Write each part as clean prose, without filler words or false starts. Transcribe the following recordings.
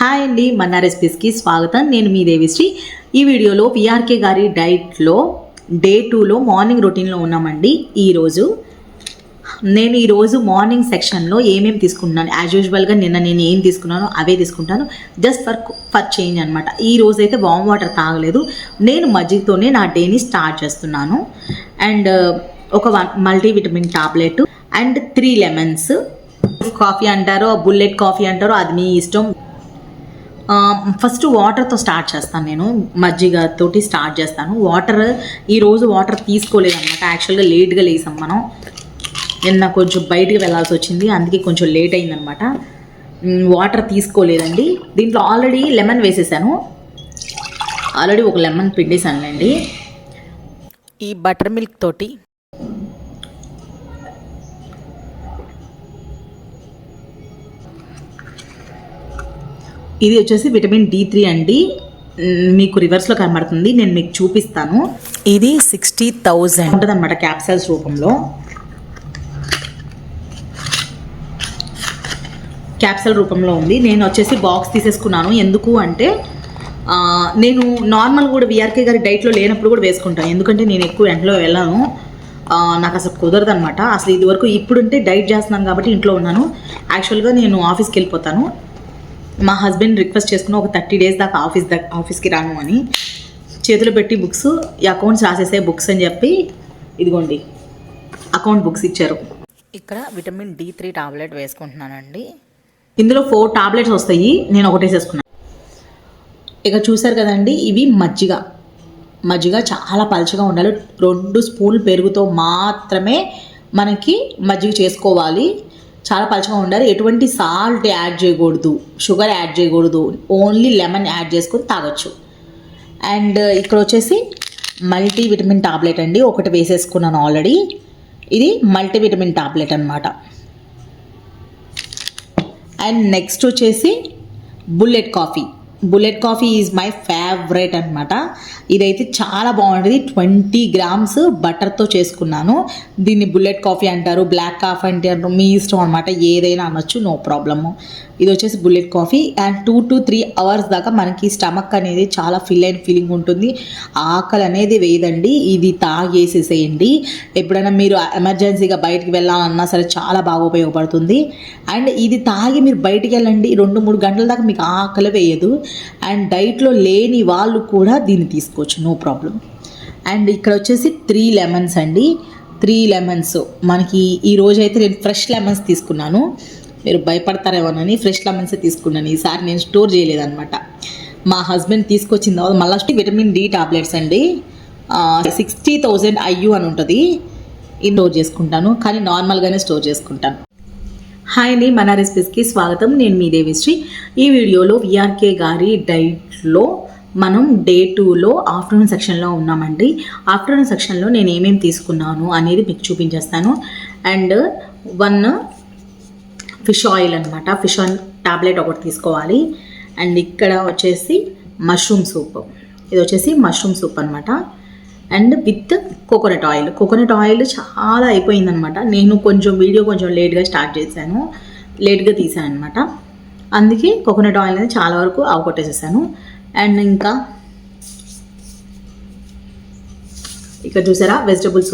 Hi అండి, మన్నా రెసిపీస్కి స్వాగతం. నేను మీ దేవిశ్రీ. ఈ వీడియోలో పిఆర్కే గారి డైట్లో డే 2లో మార్నింగ్ రొటీన్లో ఉన్నామండి. నేను ఈరోజు మార్నింగ్ సెక్షన్లో ఏమేమి తీసుకుంటున్నాను, యాజ్ యూజువల్గా నిన్న నేను ఏం తీసుకున్నానో అవే తీసుకుంటాను, జస్ట్ ఫర్ చేంజ్ అనమాట. ఈ రోజు అయితే వామ్ వాటర్ తాగలేదు, నేను మజ్జిగతోనే నా డేని స్టార్ట్ చేస్తున్నాను. అండ్ ఒక multivitamin tablet and 3 lemons. Coffee అంటారో బుల్లెట్ కాఫీ అంటారో అది మీ ఇష్టం. ఫస్ట్ వాటర్తో స్టార్ట్ చేస్తాను, నేను మజ్జిగతోటి స్టార్ట్ చేస్తాను. ఈరోజు వాటర్ తీసుకోలేదన్నమాట. యాక్చువల్గా లేట్గా లేసాం మనం, నిన్న కొంచెం బయటికి వెళ్ళాల్సి వచ్చింది, అందుకే కొంచెం లేట్ అయిందనమాట. వాటర్ తీసుకోలేదండి. దీంట్లో ఆల్రెడీ లెమన్ వేసేసాను, ఆల్రెడీ ఒక లెమన్ పిండేసానులేండి. ఈ బటర్ మిల్క్ తోటి ఇది వచ్చేసి విటమిన్ D3 అండి, మీకు రివర్స్లో కనబడుతుంది, నేను మీకు చూపిస్తాను. ఇది 60,000 ఉంటుంది అనమాట క్యాప్సల్స్ రూపంలో. క్యాప్సల్ రూపంలో ఉంది. నేను వచ్చేసి బాక్స్ తీసేసుకున్నాను. ఎందుకు అంటే నేను నార్మల్ కూడా విఆర్కే గారి డైట్లో లేనప్పుడు కూడా వేసుకుంటాను, ఎందుకంటే నేను ఎక్కువ ఎండలో వెళ్ళాను, నాకు అసలు కుదరదు అనమాట. అసలు ఇదివరకు ఇప్పుడుంటే డైట్ చేస్తున్నాను కాబట్టి ఇంట్లో ఉన్నాను. యాక్చువల్గా నేను ఆఫీస్కి వెళ్ళిపోతాను. మా హస్బెండ్ రిక్వెస్ట్ చేసుకున్న ఒక 30 days దాకా ఆఫీస్కి రాను అని, చేతిలో పెట్టి బుక్స్, ఈ అకౌంట్స్ రాసేసే బుక్స్ అని చెప్పి ఇదిగోండి అకౌంట్ బుక్స్ ఇచ్చారు. ఇక్కడ విటమిన్ D3 టాబ్లెట్ వేసుకుంటున్నానండి. ఇందులో 4 టాబ్లెట్స్ వస్తాయి, నేను ఒకటి వేసేసుకున్నాను. ఇక చూసారు కదండి, ఇవి మజ్జిగ చాలా పలుచగా ఉండాలి. 2 స్పూన్లు పెరుగుతో మాత్రమే మనకి మజ్జిగ చేసుకోవాలి. చాలా పలుచగా ఉండాలి. ఎటువంటి సాల్ట్ యాడ్ చేయకూడదు, షుగర్ యాడ్ చేయకూడదు, ఓన్లీ లెమన్ యాడ్ చేసుకొని తాగొచ్చు. అండ్ ఇక్కడ వచ్చేసి మల్టీవిటమిన్ టాబ్లెట్ అండి, ఒకటి వేసేసుకున్నాను ఆల్రెడీ. ఇది మల్టీవిటమిన్ టాబ్లెట్ అనమాట. అండ్ నెక్స్ట్ వచ్చేసి bullet coffee is my favourite అనమాట. ఇదైతే చాలా బాగుంటుంది. 20 grams బటర్తో చేసుకున్నాను. దీన్ని బుల్లెట్ కాఫీ అంటారు, బ్లాక్ కాఫీ అంటారు, మీ ఇష్టం అనమాట, ఏదైనా అనొచ్చు, నో ప్రాబ్లము. ఇది వచ్చేసి bullet coffee. And 2 to 3 hours దాకా మనకి స్టమక్ అనేది చాలా ఫిల్ అయిన ఫీలింగ్ ఉంటుంది, ఆకలి అనేది వేయదండి. ఇది తాగేసేసేయండి. ఎప్పుడైనా మీరు ఎమర్జెన్సీగా బయటికి వెళ్ళాలన్నా సరే చాలా బాగా ఉపయోగపడుతుంది. అండ్ ఇది తాగి మీరు బయటికి వెళ్ళండి, 2-3 గంటల దాకా మీకు ఆకలి వేయదు. అండ్ డైట్లో లేని వాళ్ళు కూడా దీన్ని తీసుకోవచ్చు, నో ప్రాబ్లం. అండ్ ఇక్కడ వచ్చేసి 3 lemons అండి. 3 lemons మనకి ఈరోజు అయితే నేను ఫ్రెష్ లెమన్స్ తీసుకున్నాను. మీరు భయపడతారేమోనని ఫ్రెష్ లెమన్స్ తీసుకున్నాను. ఈసారి నేను స్టోర్ చేయలేదన్నమాట, మా హస్బెండ్ తీసుకొచ్చిన తర్వాత. మళ్ళీ విటమిన్ D టాబ్లెట్స్ అండి, 60,000 IU అని ఉంటుంది. ఇది స్టోర్ చేసుకుంటాను, కానీ నార్మల్గానే స్టోర్ చేసుకుంటాను. హాయ్ అండి, మన్నా రెసిపీస్కి స్వాగతం. నేను మీ దేవిశ్రీ. ఈ వీడియోలో విఆర్కే గారి డైట్లో మనం డే 2లో ఆఫ్టర్నూన్ సెక్షన్లో ఉన్నామండి. ఆఫ్టర్నూన్ సెక్షన్లో నేను ఏమేమి తీసుకున్నాను అనేది మీకు చూపించేస్తాను. అండ్ 1 ఫిష్ ఆయిల్ అనమాట, ఫిష్ ఆయిల్ టాబ్లెట్ ఒకటి తీసుకోవాలి. అండ్ ఇక్కడ వచ్చేసి మష్రూమ్ సూప్, ఇది వచ్చేసి మష్రూమ్ సూప్ అనమాట. అండ్ విత్ కోకోనట్ ఆయిల్ చాలా అయిపోయిందనమాట. నేను వీడియో కొంచెం లేట్గా స్టార్ట్ చేశాను, లేట్గా తీసాను అనమాట, అందుకే కోకోనట్ ఆయిల్ అనేది చాలా వరకు అవకొట్టేసేసాను. అండ్ ఇంకా ఇక్కడ చూసారా వెజిటబుల్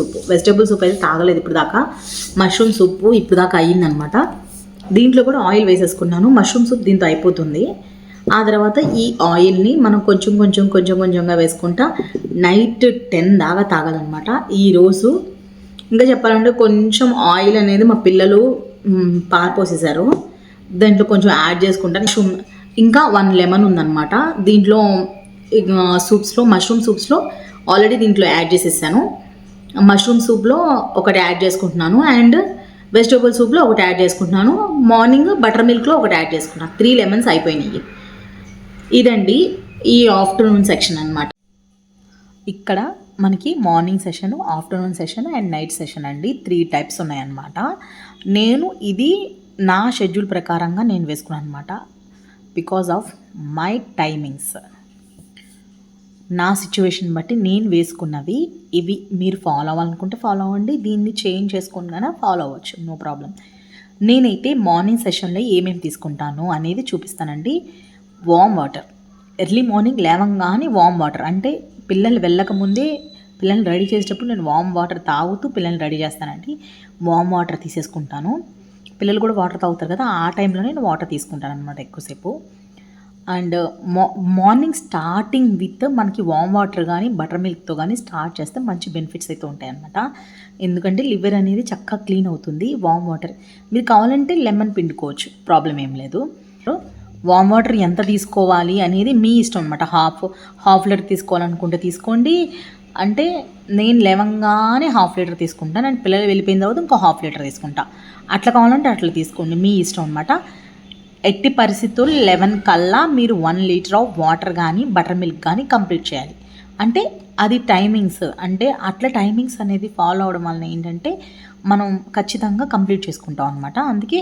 సూప్ అయితే తాగలేదు ఇప్పుడు దాకా. మష్రూమ్ సూప్ ఇప్పుడు దాకా అయ్యిందనమాట. దీంట్లో కూడా ఆయిల్ వేసేసుకున్నాను. మష్రూమ్ సూప్ దీంతో అయిపోతుంది. ఆ తర్వాత ఈ ఆయిల్ని మనం కొంచెంగా వేసుకుంటా నైట్ 10 దాకా తాగాలన్నమాట. ఈరోజు ఇంకా చెప్పాలంటే కొంచెం ఆయిల్ అనేది మా పిల్లలు పారిపోసేసారు, దాంట్లో కొంచెం యాడ్ చేసుకుంటాను. ఇంకా 1 లెమన్ ఉందన్నమాట దీంట్లో, మష్రూమ్ సూప్స్లో ఆల్రెడీ దీంట్లో యాడ్ చేసేసాను. మష్రూమ్ సూప్లో ఒకటి యాడ్ చేసుకుంటున్నాను, అండ్ వెజిటబుల్ సూప్లో ఒకటి యాడ్ చేసుకుంటున్నాను. మార్నింగ్ బటర్ మిల్క్లో ఒకటి యాడ్ చేసుకుంటున్నాను. 3 lemons అయిపోయినాయి. ఇదండి ఈ ఆఫ్టర్నూన్ సెక్షన్ అనమాట. ఇక్కడ మనకి morning session, afternoon session and night session అండి, 3 types ఉన్నాయన్నమాట. నేను ఇది నా షెడ్యూల్ ప్రకారంగా నేను వేసుకున్నాను అనమాట, బికాజ్ ఆఫ్ మై టైమింగ్స్, నా సిచ్యువేషన్ బట్టి నేను వేసుకున్నవి ఇవి. మీరు ఫాలో అవ్వాలనుకుంటే ఫాలో అవ్వండి, దీన్ని చేంజ్ చేసుకున్నా ఫాలో అవ్వచ్చు, నో ప్రాబ్లం. నేనైతే మార్నింగ్ సెషన్లో ఏమేమి తీసుకుంటాను అనేది చూపిస్తానండి. Warm water. ఎర్లీ మార్నింగ్ లేవంగానే వామ్ వాటర్, అంటే పిల్లలు వెళ్ళకముందే పిల్లల్ని రెడీ చేసేటప్పుడు నేను వామ్ వాటర్ తాగుతూ పిల్లల్ని రెడీ చేస్తానండి. వామ్ వాటర్ తీసేసుకుంటాను. పిల్లలు కూడా వాటర్ తాగుతారు కదా, ఆ టైంలో నేను వాటర్ తీసుకుంటాను అనమాట ఎక్కువసేపు. అండ్ మార్నింగ్ స్టార్టింగ్ విత్ మనకి వామ్ వాటర్ కానీ బటర్ మిల్క్తో కానీ స్టార్ట్ చేస్తే మంచి బెనిఫిట్స్ అయితే ఉంటాయన్నమాట. ఎందుకంటే లివర్ అనేది చక్కగా క్లీన్ అవుతుంది వామ్ వాటర్. మీరు కావాలంటే లెమన్ పిండుకోవచ్చు, ప్రాబ్లం ఏం లేదు. వామ్ వాటర్ ఎంత తీసుకోవాలి అనేది మీ ఇష్టం అనమాట. హాఫ్ లీటర్ తీసుకోవాలనుకుంటే తీసుకోండి. అంటే నేను లేవంగానే హాఫ్ లీటర్ తీసుకుంటాను, అండ్ పిల్లలు వెళ్ళిపోయిన తర్వాత ఇంకో హాఫ్ లీటర్ తీసుకుంటా. అట్లా కావాలంటే అట్లా తీసుకోండి, మీ ఇష్టం అనమాట. ఎట్టి పరిస్థితులు 11 కల్లా మీరు 1 లీటర్ ఆఫ్ వాటర్ కానీ బటర్ మిల్క్ కానీ కంప్లీట్ చేయాలి. అంటే అది టైమింగ్స్, అంటే అట్లా టైమింగ్స్ అనేది ఫాలో అవడం వలన ఏంటంటే మనం ఖచ్చితంగా కంప్లీట్ చేసుకుంటాం అనమాట. అందుకే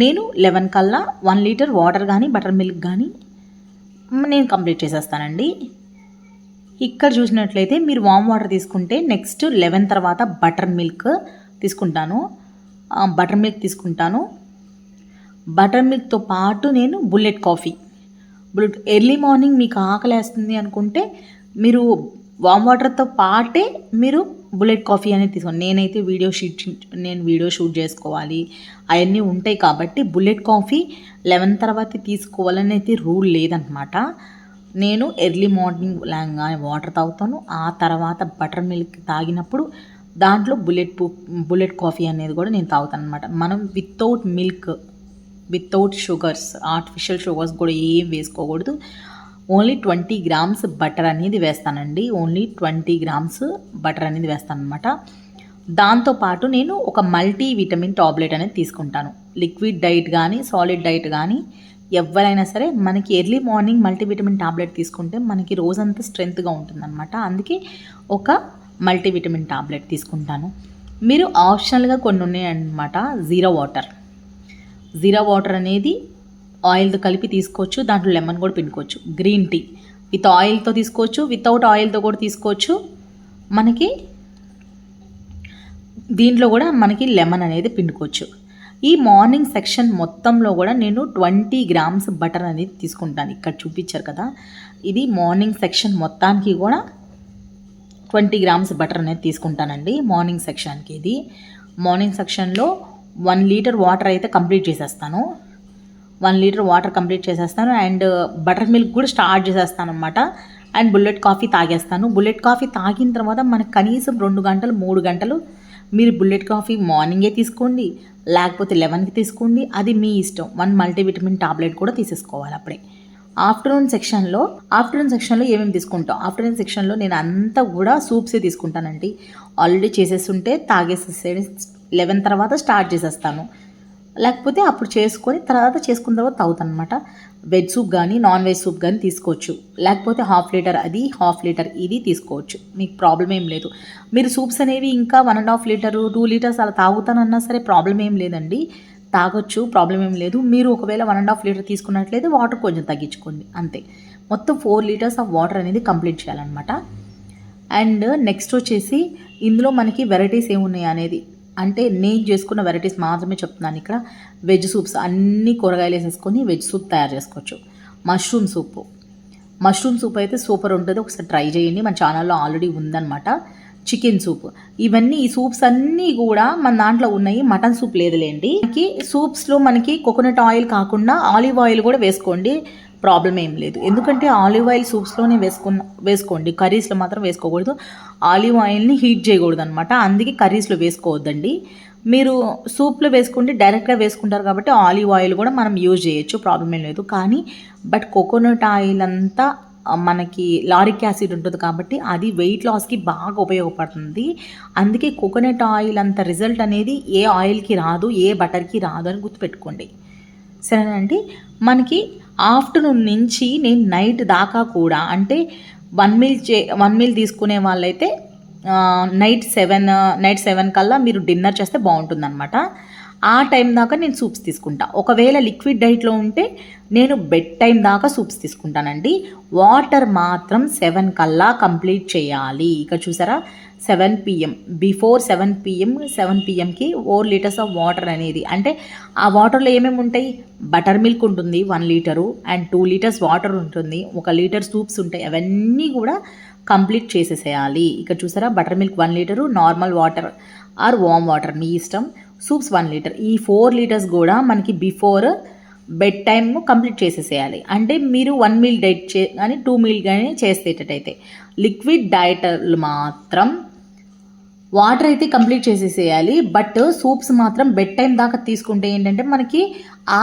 నేను 11 కల్లా 1 లీటర్ వాటర్ కానీ బటర్ మిల్క్ కానీ నేను కంప్లీట్ చేసేస్తానండి. ఇక్కడ చూసినట్లయితే మీరు వామ్ వాటర్ తీసుకుంటే నెక్స్ట్ 11 తర్వాత బటర్ మిల్క్ తీసుకుంటాను. బటర్ మిల్క్తో పాటు నేను బుల్లెట్ కాఫీ. ఎర్లీ మార్నింగ్ మీకు ఆకలేస్తుంది అనుకుంటే మీరు వామ్ వాటర్తో పాటే మీరు బుల్లెట్ కాఫీ అనేది తీసుకోండి. నేనైతే వీడియో షూట్ చేసుకోవాలి అవన్నీ ఉంటాయి కాబట్టి బుల్లెట్ కాఫీ 11 తర్వాత తీసుకోవాలని అయితే రూల్ లేదనమాట. నేను ఎర్లీ మార్నింగ్ లేగానే వాటర్ తాగుతాను. ఆ తర్వాత బటర్ మిల్క్ తాగినప్పుడు దాంట్లో బుల్లెట్ కాఫీ అనేది కూడా నేను తాగుతాను అనమాట. మనం వితౌట్ షుగర్స్, ఆర్టిఫిషియల్ షుగర్స్ కూడా ఏం వేసుకోకూడదు. ఓన్లీ 20 గ్రామ్స్ బటర్ అనేది వేస్తానండి. ఓన్లీ 20 గ్రామ్స్ బటర్ అనేది వేస్తాను అనమాట. దాంతోపాటు నేను ఒక మల్టీ విటమిన్ టాబ్లెట్ అనేది తీసుకుంటాను. లిక్విడ్ డైట్ కానీ సాలిడ్ డైట్ కానీ ఎవరైనా సరే మనకి ఎర్లీ మార్నింగ్ మల్టీవిటమిన్ టాబ్లెట్ తీసుకుంటే మనకి రోజంతా స్ట్రెంత్గా ఉంటుందన్నమాట. అందుకే ఒక మల్టీవిటమిన్ టాబ్లెట్ తీసుకుంటాను. మీరు ఆప్షనల్గా కొన్ని ఉన్నాయన్నమాట. జీరా వాటర్ అనేది ఆయిల్తో కలిపి తీసుకోవచ్చు, దాంట్లో లెమన్ కూడా పిండుకోవచ్చు. గ్రీన్ టీ విత్ ఆయిల్తో తీసుకోవచ్చు, వితౌట్ ఆయిల్తో కూడా తీసుకోవచ్చు. మనకి దీంట్లో కూడా మనకి లెమన్ అనేది పిండుకోవచ్చు. ఈ మార్నింగ్ సెక్షన్ మొత్తంలో కూడా నేను 20 గ్రామ్స్ బటర్ అనేది తీసుకుంటాను. ఇక్కడ చూపించారు కదా, ఇది మార్నింగ్ సెక్షన్ మొత్తానికి కూడా 20 గ్రామ్స్ బటర్ అనేది తీసుకుంటానండి. మార్నింగ్ సెక్షన్కి ఇది మార్నింగ్ సెక్షన్లో 1 లీటర్ వాటర్ అయితే కంప్లీట్ చేసేస్తాను. 1 లీటర్ వాటర్ కంప్లీట్ చేసేస్తాను అండ్ బటర్ మిల్క్ కూడా స్టార్ట్ చేసేస్తాను అనమాట. అండ్ బుల్లెట్ కాఫీ తాగేస్తాను. బుల్లెట్ కాఫీ తాగిన తర్వాత మనకు కనీసం 2 గంటలు 3 గంటలు మీరు బుల్లెట్ కాఫీ మార్నింగే తీసుకోండి, లేకపోతే 11కి తీసుకోండి, అది మీ ఇష్టం. 1 మల్టీవిటమిన్ టాబ్లెట్ కూడా తీసేసుకోవాలి అప్పుడే. ఆఫ్టర్నూన్ సెక్షన్లో ఏమేమి తీసుకుంటాం? ఆఫ్టర్నూన్ సెక్షన్లో నేను అంతా కూడా సూప్సే తీసుకుంటానండి. ఆల్రెడీ చేసేస్తుంటే తాగేసేసే 11 తర్వాత స్టార్ట్ చేసేస్తాను, లేకపోతే అప్పుడు చేసుకున్న తర్వాత తాగుతాను అనమాట. వెజ్ సూప్ కానీ నాన్ వెజ్ సూప్ కానీ తీసుకోవచ్చు, లేకపోతే హాఫ్ లీటర్ ఇది తీసుకోవచ్చు. మీకు ప్రాబ్లం ఏం లేదు. మీరు సూప్స్ అనేవి ఇంకా 1.5 లీటరు 2 లీటర్స్ అలా తాగుతానన్నా సరే ప్రాబ్లం ఏం లేదండి, తాగొచ్చు, ప్రాబ్లం ఏం లేదు. మీరు ఒకవేళ 1.5 లీటర్ తీసుకున్నట్లయితే వాటర్ కొంచెం తగ్గించుకోండి అంతే. మొత్తం 4 లీటర్స్ ఆఫ్ వాటర్ అనేది కంప్లీట్ చేయాలన్నమాట. అండ్ నెక్స్ట్ వచ్చేసి ఇందులో మనకి వెరైటీస్ ఏమున్నాయి అనేది, అంటే నేను చేసుకున్న వెరైటీస్ మాత్రమే చెప్తున్నాను ఇక్కడ. వెజ్ సూప్స్ అన్ని కూరగాయలు వేసేసుకొని వెజ్ సూప్ తయారు చేసుకోవచ్చు. మష్రూమ్ సూప్ అయితే సూపర్ ఉంటుంది, ఒకసారి ట్రై చేయండి. మన ఛానల్లో ఆల్రెడీ ఉందన్నమాట. చికెన్ సూప్, ఈ సూప్స్ అన్నీ కూడా మన దాంట్లో ఉన్నాయి. మటన్ సూప్ లేదులేండి. మనకి సూప్స్లో మనకి కోకోనట్ ఆయిల్ కాకుండా ఆలివ్ ఆయిల్ కూడా వేసుకోండి, ప్రాబ్లం ఏం లేదు. ఎందుకంటే ఆలివ్ ఆయిల్ సూప్స్లోనే వేసుకోండి, కర్రీస్లో మాత్రం వేసుకోకూడదు. ఆలివ్ ఆయిల్ని హీట్ చేయకూడదు అనమాట, అందుకే కర్రీస్లో వేసుకోవద్దండి. మీరు సూప్లో వేసుకుంటే డైరెక్ట్గా వేసుకుంటారు కాబట్టి ఆలివ్ ఆయిల్ కూడా మనం యూజ్ చేయొచ్చు, ప్రాబ్లం ఏం లేదు. కానీ కోకోనట్ ఆయిల్ అంతా మనకి లారిక్ యాసిడ్ ఉంటుంది కాబట్టి అది వెయిట్ లాస్కి బాగా ఉపయోగపడుతుంది. అందుకే కోకోనట్ ఆయిల్ అంత రిజల్ట్ అనేది ఏ ఆయిల్కి రాదు, ఏ బటర్కి రాదు అని గుర్తుపెట్టుకోండి, సరేనండి. మనకి ఆఫ్టర్నూన్ నుంచి నేను నైట్ దాకా కూడా, అంటే 1 మీల్ తీసుకునే వాళ్ళైతే నైట్ 7 కల్లా మీరు డిన్నర్ చేస్తే బాగుంటుందన్నమాట. ఆ టైం దాకా నేను సూప్స్ తీసుకుంటా. ఒకవేళ లిక్విడ్ డైట్లో ఉంటే నేను బెడ్ టైం దాకా సూప్స్ తీసుకుంటానండి. వాటర్ మాత్రం 7 కల్లా కంప్లీట్ చేయాలి. ఇక్కడ చూసారా 7 PM, before 7 PM, 7 PMకి 4 litres of water అనేది, అంటే ఆ వాటర్లో ఏమేమి ఉంటాయి, బటర్ మిల్క్ ఉంటుంది 1 లీటరు, అండ్ 2 లీటర్స్ వాటర్ ఉంటుంది, 1 లీటర్ సూప్స్ ఉంటాయి. అవన్నీ కూడా కంప్లీట్ చేసేసేయాలి. ఇక్కడ చూసారా butter milk 1 litre, normal water or warm water మీ ఇష్టం, సూప్స్ 1 లీటర్. ఈ 4 లీటర్స్ కూడా మనకి బిఫోర్ బెడ్ టైమ్ కంప్లీట్ చేసేసేయాలి. అంటే మీరు 1 మీల్ డైట్ కానీ 2 మీల్ కానీ చేసేటట్టయితే. లిక్విడ్ డైటర్లు మాత్రం వాటర్ అయితే కంప్లీట్ చేసేసేయాలి. బట్ సూప్స్ మాత్రం బెడ్ టైం దాకా తీసుకుంటే ఏంటంటే మనకి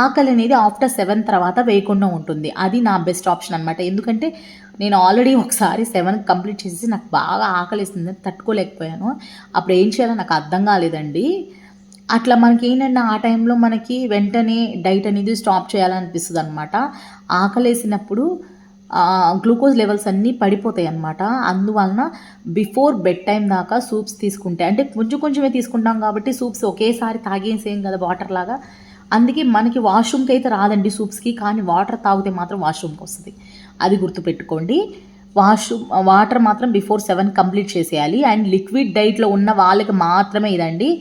ఆకలి అనేది ఆఫ్టర్ 7 తర్వాత వేయకుండా ఉంటుంది. అది నా బెస్ట్ ఆప్షన్ అనమాట. ఎందుకంటే నేను ఆల్రెడీ ఒకసారి 7 కంప్లీట్ చేసేసి నాకు బాగా ఆకలిస్తుంది, తట్టుకోలేకపోయాను. అప్పుడు ఏం చేయాలో నాకు అర్థం కాలేదండి. అట్లా మనకి ఏంటంటే ఆ టైంలో మనకి వెంటనే డైట్ అనేది స్టాప్ చేయాలనిపిస్తుంది అనమాట. ఆకలేసినప్పుడు గ్లూకోజ్ లెవెల్స్ అన్నీ పడిపోతాయి అన్నమాట. అందువలన బిఫోర్ బెడ్ టైం దాకా సూప్స్ తీసుకుంటే, అంటే కొంచెం కొంచెమే తీసుకుంటాం కాబట్టి సూప్స్ ఒకేసారి తాగేసేం కదా వాటర్ లాగా. అందుకే మనకి వాష్రూమ్కి అయితే రాదండి సూప్స్కి, కానీ వాటర్ తాగితే మాత్రం వాష్రూమ్కి వస్తుంది. అది గుర్తుపెట్టుకోండి. వాటర్ మాత్రం బిఫోర్ 7 కంప్లీట్ చేసేయాలి. అండ్ లిక్విడ్ డైట్లో ఉన్న వాళ్ళకి మాత్రమే ఇదండి.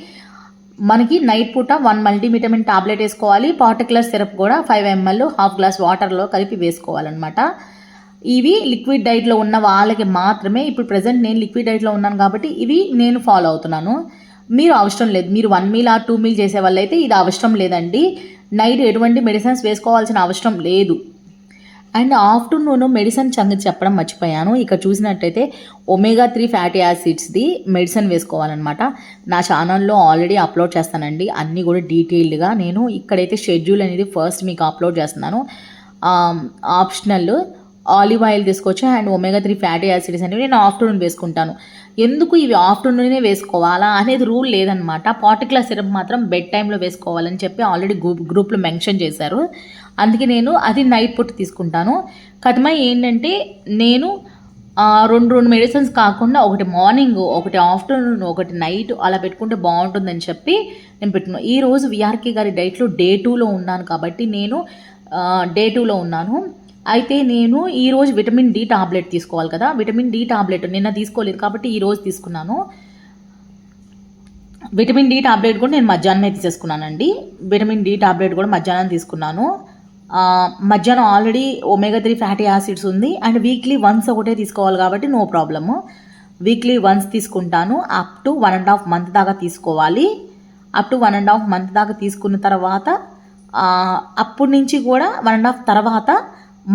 మనకి నైట్ పూట 1 మల్టీవిటమిన్ టాబ్లెట్ వేసుకోవాలి. పార్టికులర్ సిరప్ కూడా 5 ml హాఫ్ గ్లాస్ వాటర్లో కలిపి వేసుకోవాలన్నమాట. ఇవి లిక్విడ్ డైట్లో ఉన్న వాళ్ళకి మాత్రమే. ఇప్పుడు ప్రజెంట్ నేను లిక్విడ్ డైట్లో ఉన్నాను కాబట్టి ఇవి నేను ఫాలో అవుతున్నాను. మీరు అవసరం లేదు, మీరు 1 మీల్ ఆర్ 2 మీల్ చేసే వాళ్ళైతే ఇది అవసరం లేదండి. నైట్ ఎటువంటి మెడిసిన్స్ వేసుకోవాల్సిన అవసరం లేదు. అండ్ ఆఫ్టర్నూన్ మెడిసిన్ సంగతి చెప్పడం మర్చిపోయాను. ఇక్కడ చూసినట్టయితే omega-3 ఫ్యాటీ యాసిడ్స్ది మెడిసిన్ వేసుకోవాలన్నమాట. నా ఛానల్లో ఆల్రెడీ అప్లోడ్ చేస్తానండి అన్నీ కూడా డీటెయిల్డ్గా. నేను ఇక్కడైతే షెడ్యూల్ అనేది ఫస్ట్ మీకు అప్లోడ్ చేస్తున్నాను. ఆప్షనల్ ఆలివ్ ఆయిల్ తీసుకోవచ్చు. అండ్ omega-3 ఫ్యాటీ యాసిడ్స్ అనేవి నేను ఆఫ్టర్నూన్ వేసుకుంటాను. ఎందుకు ఇవి ఆఫ్టర్నూనే వేసుకోవాలా అనేది రూల్ లేదనమాట. పార్టికులర్ సిరప్ మాత్రం బెడ్ టైంలో వేసుకోవాలని చెప్పి ఆల్రెడీ గ్రూప్లో మెన్షన్ చేశారు. అందుకే నేను అది నైట్ పూట తీసుకుంటాను. కథమై ఏంటంటే నేను 2 మెడిసిన్స్ కాకుండా ఒకటి మార్నింగ్, ఒకటి ఆఫ్టర్నూన్, ఒకటి నైట్ అలా పెట్టుకుంటే బాగుంటుందని చెప్పి నేను పెట్టుకున్నాను. ఈరోజు విఆర్కే గారి డైట్లో డే 2లో ఉన్నాను కాబట్టి నేను డే 2లో ఉన్నాను. అయితే నేను ఈరోజు విటమిన్ డి టాబ్లెట్ తీసుకోవాలి కదా, విటమిన్ డి టాబ్లెట్ నిన్న తీసుకోలేదు కాబట్టి ఈరోజు తీసుకున్నాను. విటమిన్ డి టాబ్లెట్ కూడా నేను మధ్యాహ్నమే తీసేసుకున్నానండి. విటమిన్ డి టాబ్లెట్ కూడా మధ్యాహ్నం తీసుకున్నాను. మధ్యాహ్నం ఆల్రెడీ omega-3 ఫ్యాటీ యాసిడ్స్ ఉంది. అండ్ వీక్లీ వన్స్ ఒకటే తీసుకోవాలి కాబట్టి నో ప్రాబ్లము. వీక్లీ వన్స్ తీసుకుంటాను. అప్ టు 1.5 month దాకా తీసుకోవాలి. అప్ టు 1.5 month దాకా తీసుకున్న తర్వాత అప్పటి నుంచి కూడా 1.5 తర్వాత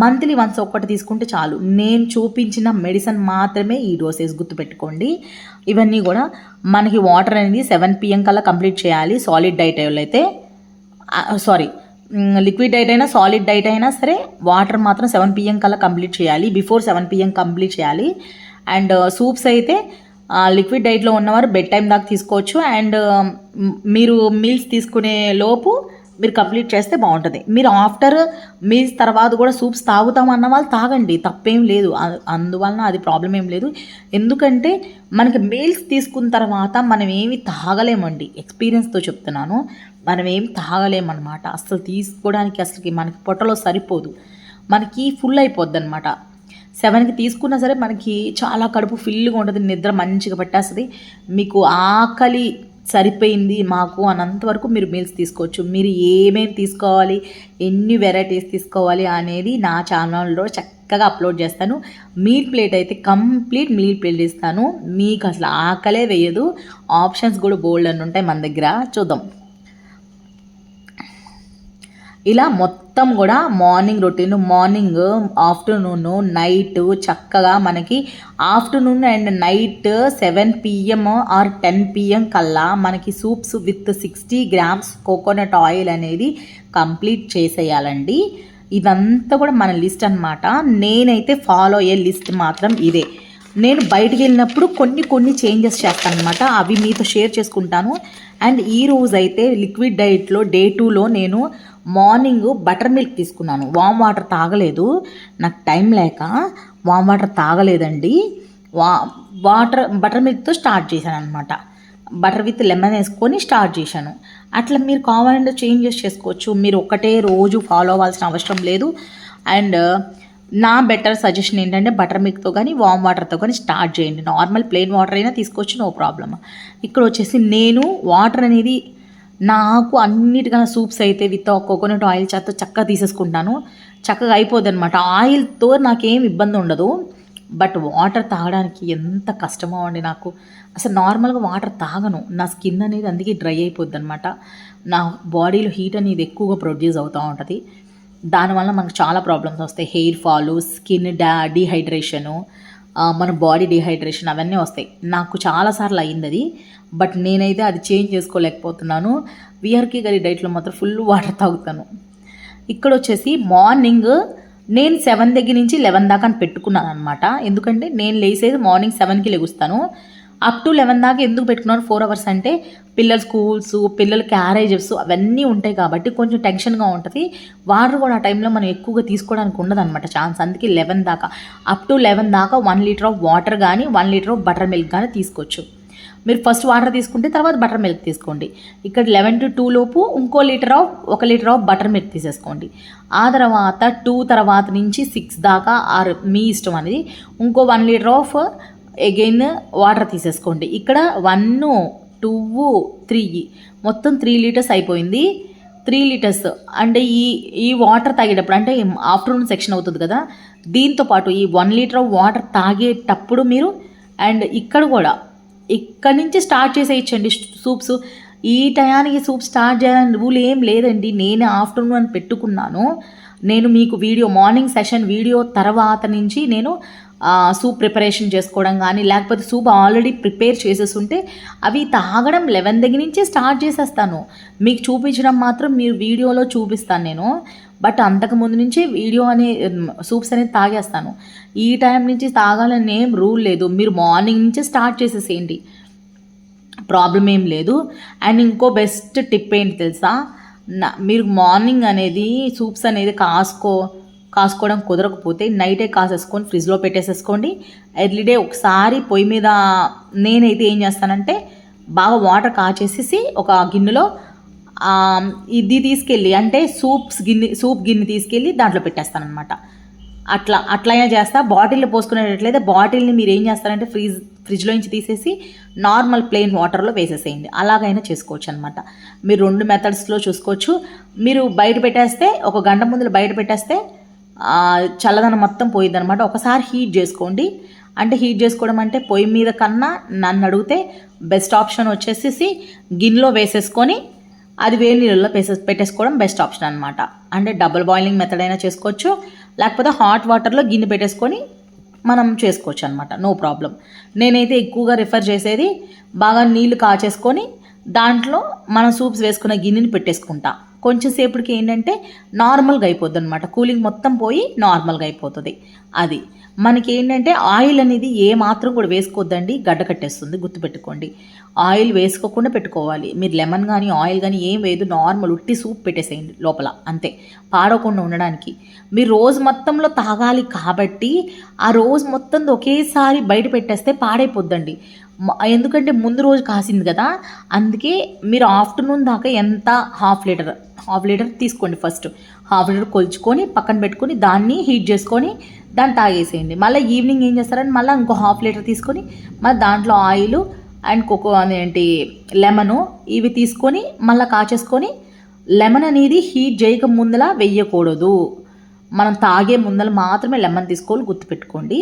మంత్లీ వన్స్ ఒక్కటి తీసుకుంటే చాలు. నేను చూపించిన మెడిసిన్ మాత్రమే ఈ డోసేజ్, గుర్తుపెట్టుకోండి. ఇవన్నీ కూడా మనకి వాటర్ అనేది 7 PM కల్లా కంప్లీట్ చేయాలి. సాలిడ్ డైట్ అయితే లిక్విడ్ డైట్ అయినా సాలిడ్ డైట్ అయినా సరే వాటర్ మాత్రం 7 PM కల్లా కంప్లీట్ చేయాలి. బిఫోర్ 7 PM కంప్లీట్ చేయాలి. అండ్ సూప్స్ అయితే లిక్విడ్ డైట్లో ఉన్నవారు బెడ్ టైం దాకా తీసుకోవచ్చు. అండ్ మీరు మీల్స్ తీసుకునే లోపు మీరు కంప్లీట్ చేస్తే బాగుంటుంది. మీరు ఆఫ్టర్ మీల్స్ తర్వాత కూడా సూప్స్ తాగుతామన్న వాళ్ళు తాగండి, తప్పేం లేదు. అందువలన అది ప్రాబ్లం ఏం లేదు. ఎందుకంటే మనకి మీల్స్ తీసుకున్న తర్వాత మనం ఏమి తాగలేమండి, ఎక్స్పీరియన్స్తో చెప్తున్నాను. మనం ఏమి తాగలేమన్నమాట. అసలు తీసుకోవడానికి అసలుకి మనకి పొట్టలో సరిపోదు, మనకి ఫుల్ అయిపోద్ది అనమాట. 7కి తీసుకున్నా సరే మనకి చాలా కడుపు ఫిల్గా ఉంటుంది, నిద్ర మంచిగా పట్టేస్తుంది. మీకు ఆకలి సరిపోయింది మాకు అన్నంత వరకు మీరు మీల్స్ తీసుకోవచ్చు. మీరు ఏమేమి తీసుకోవాలి, ఎన్ని వెరైటీస్ తీసుకోవాలి అనేది నా ఛానల్లో చక్కగా అప్లోడ్ చేస్తాను. మీల్ ప్లేట్ అయితే కంప్లీట్ మీల్ ప్లేట్ ఇస్తాను. మీకు అసలు ఆకలే వేయదు. ఆప్షన్స్ కూడా బోల్డ్ అని ఉంటాయి మన దగ్గర. చూద్దాం. ఇలా మొత్తం కూడా morning routine, morning, afternoon, night చక్కగా మనకి afternoon and night 7 PM or 10 PM కల్లా మనకి soups with 60 grams coconut oil అనేది కంప్లీట్ చేసేయాలండి. ఇదంతా కూడా మన లిస్ట్ అనమాట. నేనైతే ఫాలో అయ్యే లిస్ట్ మాత్రం ఇదే. నేను బయటికి వెళ్ళినప్పుడు కొన్ని చేంజెస్ చేస్తాను అనమాట, అవి మీతో షేర్ చేసుకుంటాను. అండ్ ఈరోజు అయితే లిక్విడ్ డైట్లో డే 2లో నేను మార్నింగ్ బటర్ మిల్క్ తీసుకున్నాను. వామ్ వాటర్ తాగలేదు, నాకు టైం లేక వామ్ వాటర్ తాగలేదండి. బటర్ మిల్క్తో స్టార్ట్ చేశాను అనమాట. బటర్ విత్ లెమన్ వేసుకొని స్టార్ట్ చేశాను. అట్లా మీరు కావాలంటే చేంజెస్ చేసుకోవచ్చు. మీరు ఒక్కటే రోజు ఫాలో అవ్వాల్సిన అవసరం లేదు. అండ్ నా బెటర్ సజెషన్ ఏంటంటే బటర్ మిల్క్తో కానీ వామ్ వాటర్తో కానీ స్టార్ట్ చేయండి. నార్మల్ ప్లెయిన్ వాటర్ అయినా తీసుకోవచ్చు, నో ప్రాబ్లమ్. ఇక్కడ వచ్చేసి నేను వాటర్ అనేది నాకు అన్నిటికన్నా సూప్స్ అయితే విత్ కోకోనట్ ఆయిల్ చేత చక్కగా తీసేసుకుంటాను. చక్కగా అయిపోద్ది అనమాట. ఆయిల్తో నాకేం ఇబ్బంది ఉండదు. బట్ వాటర్ తాగడానికి ఎంత కష్టమో అండి నాకు. అసలు నార్మల్గా వాటర్ తాగను. నా స్కిన్ అనేది అందుకే డ్రై అయిపోద్ది అనమాట. నా బాడీలో హీట్ అనేది ఎక్కువగా ప్రొడ్యూస్ అవుతూ ఉంటుంది. దానివల్ల మనకు చాలా ప్రాబ్లమ్స్ వస్తాయి. హెయిర్ ఫాలు, స్కిన్ డీహైడ్రేషను, మన బాడీ డీహైడ్రేషన్ అవన్నీ వస్తాయి. నాకు చాలాసార్లు అయ్యింది అది. బట్ నేనైతే అది చేంజ్ చేసుకోలేకపోతున్నాను. విఆర్కే గారి డైట్లో మాత్రం ఫుల్ వాటర్ తాగుతాను. ఇక్కడ వచ్చేసి మార్నింగ్ నేను 7 దగ్గర నుంచి 11 దాకా అని పెట్టుకున్నాను అనమాట. ఎందుకంటే నేను లేసేది మార్నింగ్ 7కి లెగుస్తాను. అప్ టు 11 దాకా ఎందుకు పెట్టుకున్నాను 4 అవర్స్ అంటే పిల్లల స్కూల్స్, పిల్లల క్యారేజెస్ అవన్నీ ఉంటాయి కాబట్టి కొంచెం టెన్షన్గా ఉంటుంది. వాటర్ కూడా ఆ టైంలో మనం ఎక్కువగా తీసుకోవడానికి ఉండదు అనమాట ఛాన్స్. అందుకే 11 దాకా, అప్ టు 11 దాకా 1 లీటర్ ఆఫ్ వాటర్ కానీ 1 లీటర్ ఆఫ్ బటర్ మిల్క్ కానీ తీసుకోవచ్చు. మీరు ఫస్ట్ వాటర్ తీసుకుంటే తర్వాత బటర్ మిల్క్ తీసుకోండి. ఇక్కడ 11 to 2 లోపు ఇంకో 1 లీటర్ ఆఫ్ బటర్ మిల్క్ తీసేసుకోండి. ఆ తర్వాత 2 తర్వాత నుంచి 6 దాకా ఆర్ మీ ఇష్టం అనేది ఇంకో 1 లీటర్ ఆఫ్ అగైన్ వాటర్ తీసేసుకోండి. ఇక్కడ 1, 2, 3 మొత్తం 3 లీటర్స్ అయిపోయింది. 3 లీటర్స్ అంటే ఈ వాటర్ తాగేటప్పుడు అంటే ఆఫ్టర్నూన్ సెక్షన్ అవుతుంది కదా, దీంతో పాటు ఈ 1 లీటర్ ఆఫ్ వాటర్ తాగేటప్పుడు మీరు అండ్ ఇక్కడ నుంచి స్టార్ట్ చేసేయచ్చండి సూప్స్. ఈ టయానికి సూప్ స్టార్ట్ చేయాలని రూల్ ఏం లేదండి. నేను ఆఫ్టర్నూన్ అని పెట్టుకున్నాను. నేను మీకు మార్నింగ్ సెషన్ వీడియో తర్వాత నుంచి నేను సూప్ ప్రిపరేషన్ చేసుకోవడం కానీ లేకపోతే సూప్ ఆల్రెడీ ప్రిపేర్ చేసేస్తుంటే అవి తాగడం 11 దగ్గర నుంచే స్టార్ట్ చేసేస్తాను. మీకు చూపించడం మాత్రం మీరు వీడియోలో చూపిస్తాను నేను. బట్ అంతకుముందు నుంచే సూప్స్ అనేది తాగేస్తాను. ఈ టైం నుంచి తాగాలని ఏం రూల్ లేదు. మీరు మార్నింగ్ నుంచే స్టార్ట్ చేసేసేయండి, ప్రాబ్లం ఏం లేదు. అండ్ ఇంకో బెస్ట్ టిప్ ఏంటి తెలుసా, మీరు మార్నింగ్ అనేది సూప్స్ అనేది కాసుకోవడం కుదరకపోతే నైటే కాసేసుకొని ఫ్రిడ్జ్లో పెట్టేసేసుకోండి. ఎవ్రీడే ఒకసారి పొయ్యి మీద నేనైతే ఏం చేస్తానంటే బాగా వాటర్ కాచేసేసి ఒక గిన్నెలో ఇది తీసుకెళ్ళి అంటే సూప్ గిన్నె తీసుకెళ్ళి దాంట్లో పెట్టేస్తానమాట. అట్లయినా చేస్తా. బాటిల్లో పోసుకునేటట్లయితే బాటిల్ని మీరు ఏం చేస్తారంటే ఫ్రిడ్జ్లో నుంచి తీసేసి నార్మల్ ప్లెయిన్ వాటర్లో వేసేసేయండి. అలాగైనా చేసుకోవచ్చు అనమాట. మీరు 2 మెథడ్స్లో చూసుకోవచ్చు. మీరు బయట పెట్టేస్తే 1 గంట ముందు బయట పెట్టేస్తే చల్లదనం మొత్తం పోయిద్ది అనమాట. ఒకసారి హీట్ చేసుకోండి. అంటే హీట్ చేసుకోవడం అంటే పొయ్యి మీద కన్నా నన్ను అడిగితే బెస్ట్ ఆప్షన్ వచ్చేసి గిన్నెలో వేసేసుకొని అది వేడి నీళ్ళలో పెట్టేసుకోవడం బెస్ట్ ఆప్షన్ అనమాట. అంటే డబుల్ బాయిలింగ్ మెథడ్ అయినా చేసుకోవచ్చు, లేకపోతే హాట్ వాటర్లో గిన్నె పెట్టేసుకొని మనం చేసుకోవచ్చు అనమాట, నో ప్రాబ్లం. నేనైతే ఎక్కువగా రిఫర్ చేసేది బాగా నీళ్లు కాచేసుకొని దాంట్లో మనం సూప్స్ వేసుకున్న గిన్నెని పెట్టేసుకుంటా. కొంచెం సేపటికి ఏంటంటే నార్మల్గా అయిపోద్ది అనమాట. కూలింగ్ మొత్తం పోయి నార్మల్గా అయిపోతుంది. అది మనకి ఏంటంటే ఆయిల్ అనేది ఏ మాత్రం కూడా వేసుకోవద్దండి, గడ్డ కట్టేస్తుంది, గుర్తుపెట్టుకోండి. ఆయిల్ వేసుకోకుండా పెట్టుకోవాలి. మీరు లెమన్ కానీ ఆయిల్ కానీ ఏం వేయదు, నార్మల్ ఉట్టి సూప్ పెట్టేసేయండి లోపల, అంతే, పాడకుండా ఉండడానికి. మీరు రోజు మొత్తంలో తాగాలి కాబట్టి ఆ రోజు మొత్తం ఒకేసారి బయట పెట్టేస్తే పాడైపోద్దండి. ఎందుకంటే ముందు రోజు కాసింది కదా, అందుకే మీరు ఆఫ్టర్నూన్ దాకా ఎంత హాఫ్ లీటర్ తీసుకోండి. ఫస్ట్ హాఫ్ లీటర్ కొలుచుకొని పక్కన పెట్టుకొని దాన్ని హీట్ చేసుకొని దాన్ని తాగేసేయండి. మళ్ళీ ఈవినింగ్ ఏం చేస్తారని మళ్ళీ ఇంకో హాఫ్ లీటర్ తీసుకొని మళ్ళీ దాంట్లో ఆయిల్ అండ్ లెమను ఇవి తీసుకొని మళ్ళీ కాచేసుకొని, లెమన్ అనేది హీట్ చేయక ముందలా వెయ్యకూడదు, మనం తాగే ముందల మాత్రమే లెమన్ తీసుకోవాలి, గుర్తుపెట్టుకోండి,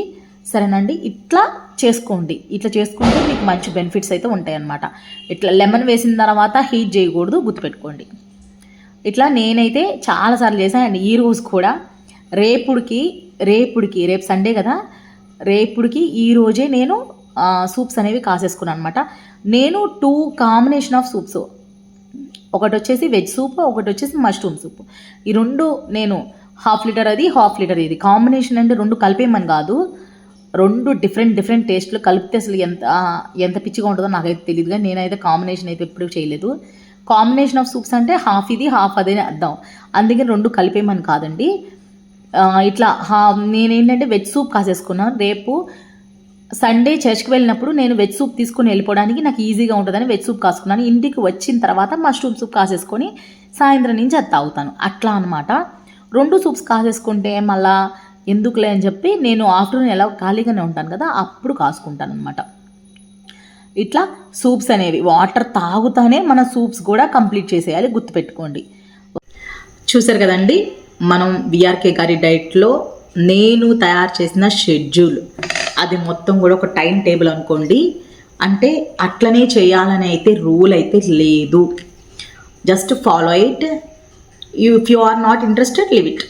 సరేనండి. ఇట్లా చేసుకోండి. ఇట్లా చేసుకుంటే మీకు మంచి బెనిఫిట్స్ అయితే ఉంటాయి అన్నమాట. ఇట్లా లెమన్ వేసిన తర్వాత హీట్ చేయకూడదు, గుర్తుపెట్టుకోండి. ఇట్లా నేనైతే చాలాసార్లు చేశాను. అండ్ ఈరోజు కూడా రేపు సండే కదా, రేపుడికి ఈరోజే నేను సూప్స్ అనేవి కాసేసుకున్నాను అనమాట. నేను 2 కాంబినేషన్ ఆఫ్ సూప్స్, ఒకటి వచ్చేసి వెజ్ సూప్, ఒకటి వచ్చేసి మష్రూమ్ సూప్. ఈ 2 నేను హాఫ్ లీటర్ అది హాఫ్ లీటర్ ఇది కాంబినేషన్. అంటే 2 కలిపేయమని కాదు, 2 డిఫరెంట్ టేస్ట్లు కలిపితే అసలు ఎంత పిచ్చిగా ఉంటుందో నాకైతే తెలియదు. కానీ నేనైతే కాంబినేషన్ అయితే ఎప్పుడు చేయలేదు. కాంబినేషన్ ఆఫ్ సూప్స్ అంటే హాఫ్ ఇది హాఫ్ అదే అర్థం, అందుకే 2 కలిపేయమని కాదండి. ఇట్లా నేనేంటంటే వెజ్ సూప్ కాసేసుకున్నాను. రేపు సండే చర్చ్కి వెళ్ళినప్పుడు నేను వెజ్ సూప్ తీసుకుని వెళ్ళిపోవడానికి నాకు ఈజీగా ఉంటుందని వెజ్ సూప్ కాసుకున్నాను. ఇంటికి వచ్చిన తర్వాత మష్రూమ్ సూప్ కాసేసుకొని సాయంత్రం నుంచి అది తాగుతాను. అట్లా అనమాట. 2 సూప్స్ కాసేసుకుంటే మళ్ళా ఎందుకులే అని చెప్పి నేను ఆఫ్టర్నూన్ ఎలా ఖాళీగానే ఉంటాను కదా, అప్పుడు కాసుకుంటాను అనమాట. ఇట్లా సూప్స్ అనేవి వాటర్ తాగుతానే మన సూప్స్ కూడా కంప్లీట్ చేసేయాలి, గుర్తుపెట్టుకోండి. చూసారు కదండి, మనం విఆర్కే గారి డైట్లో నేను తయారు చేసిన షెడ్యూల్, అది మొత్తం కూడా ఒక టైం టేబుల్ అనుకోండి. అంటే అట్లనే చేయాలని అయితే రూల్ అయితే లేదు. Just follow it. If you are not interested, leave it.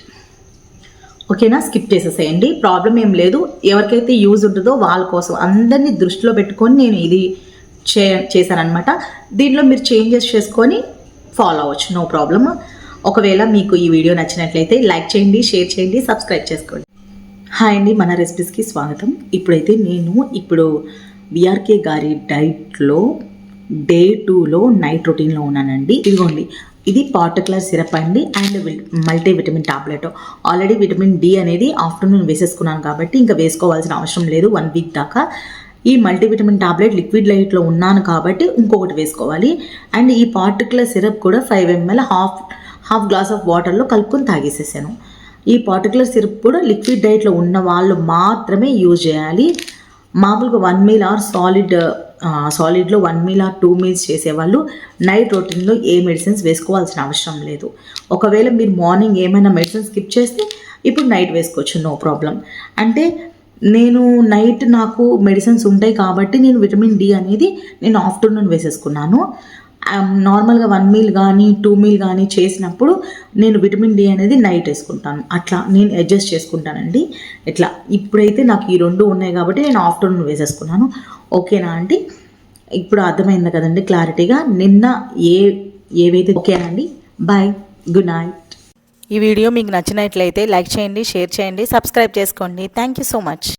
ఓకేనా, స్కిప్ చేసేసేయండి, ప్రాబ్లం ఏం లేదు. ఎవరికైతే యూజ్ ఉంటుందో వాళ్ళ కోసం అందరినీ దృష్టిలో పెట్టుకొని నేను ఇది చేశానమాట. దీంట్లో మీరు చేంజెస్ చేసుకొని ఫాలో అవ్వచ్చు, నో ప్రాబ్లమ్. ఒకవేళ మీకు ఈ వీడియో నచ్చినట్లయితే లైక్ చేయండి, షేర్ చేయండి, సబ్స్క్రైబ్ చేసుకోండి. హాయ్ అండి, మన రెసిపీస్కి స్వాగతం. ఇప్పుడైతే నేను విఆర్కే గారి డైట్లో డే 2లో నైట్ రొటీన్లో ఉన్నానండి. ఇదిగోండి, ఇది పార్టికులర్ సిరప్ అండి and multivitamin tablet. Already vitamin D అనేది ఆఫ్టర్నూన్ వేసేసుకున్నాను కాబట్టి ఇంకా వేసుకోవాల్సిన అవసరం లేదు 1 వీక్ దాకా. ఈ మల్టీవిటమిన్ టాబ్లెట్ లిక్విడ్ లైట్లో ఉన్నాను కాబట్టి ఇంకొకటి వేసుకోవాలి. అండ్ ఈ పార్టికులర్ సిరప్ కూడా 5 ml హాఫ్ గ్లాస్ ఆఫ్ వాటర్లో కలుపుకొని తాగేసేసాను. ఈ పార్టికులర్ సిరప్ కూడా లిక్విడ్ డైట్లో ఉన్న వాళ్ళు మాత్రమే యూజ్ చేయాలి. మామూలుగా 1 meal ఆర్ సాలిడ్లో 1 meal ఆర్ 2 meals చేసేవాళ్ళు నైట్ రొటీన్లో ఏ మెడిసిన్స్ వేసుకోవాల్సిన అవసరం లేదు. ఒకవేళ మీరు మార్నింగ్ ఏమైనా మెడిసిన్స్ స్కిప్ చేస్తే ఇప్పుడు నైట్ వేసుకోవచ్చు, నో ప్రాబ్లం. అంటే నేను నైట్ నాకు మెడిసిన్స్ ఉంటాయి కాబట్టి నేను విటమిన్ డి అనేది నేను ఆఫ్టర్నూన్ వేసేసుకున్నాను. నార్మల్గా 1 meal కానీ 2 meal కానీ చేసినప్పుడు నేను విటమిన్ డి అనేది నైట్ వేసుకుంటాను. అట్లా నేను అడ్జస్ట్ చేసుకుంటానండి. ఇట్లా ఇప్పుడైతే నాకు ఈ 2 ఉన్నాయి కాబట్టి నేను ఆఫ్టర్నూన్ వేసేసుకున్నాను. ఓకేనా అండి, ఇప్పుడు అర్థమైంది కదండి క్లారిటీగా నిన్న ఏవైతే. ఓకేనా అండి, బాయ్, గుడ్ నైట్. ఈ వీడియో మీకు నచ్చినట్లయితే లైక్ చేయండి, షేర్ చేయండి, సబ్స్క్రైబ్ చేసుకోండి. Thank you so much.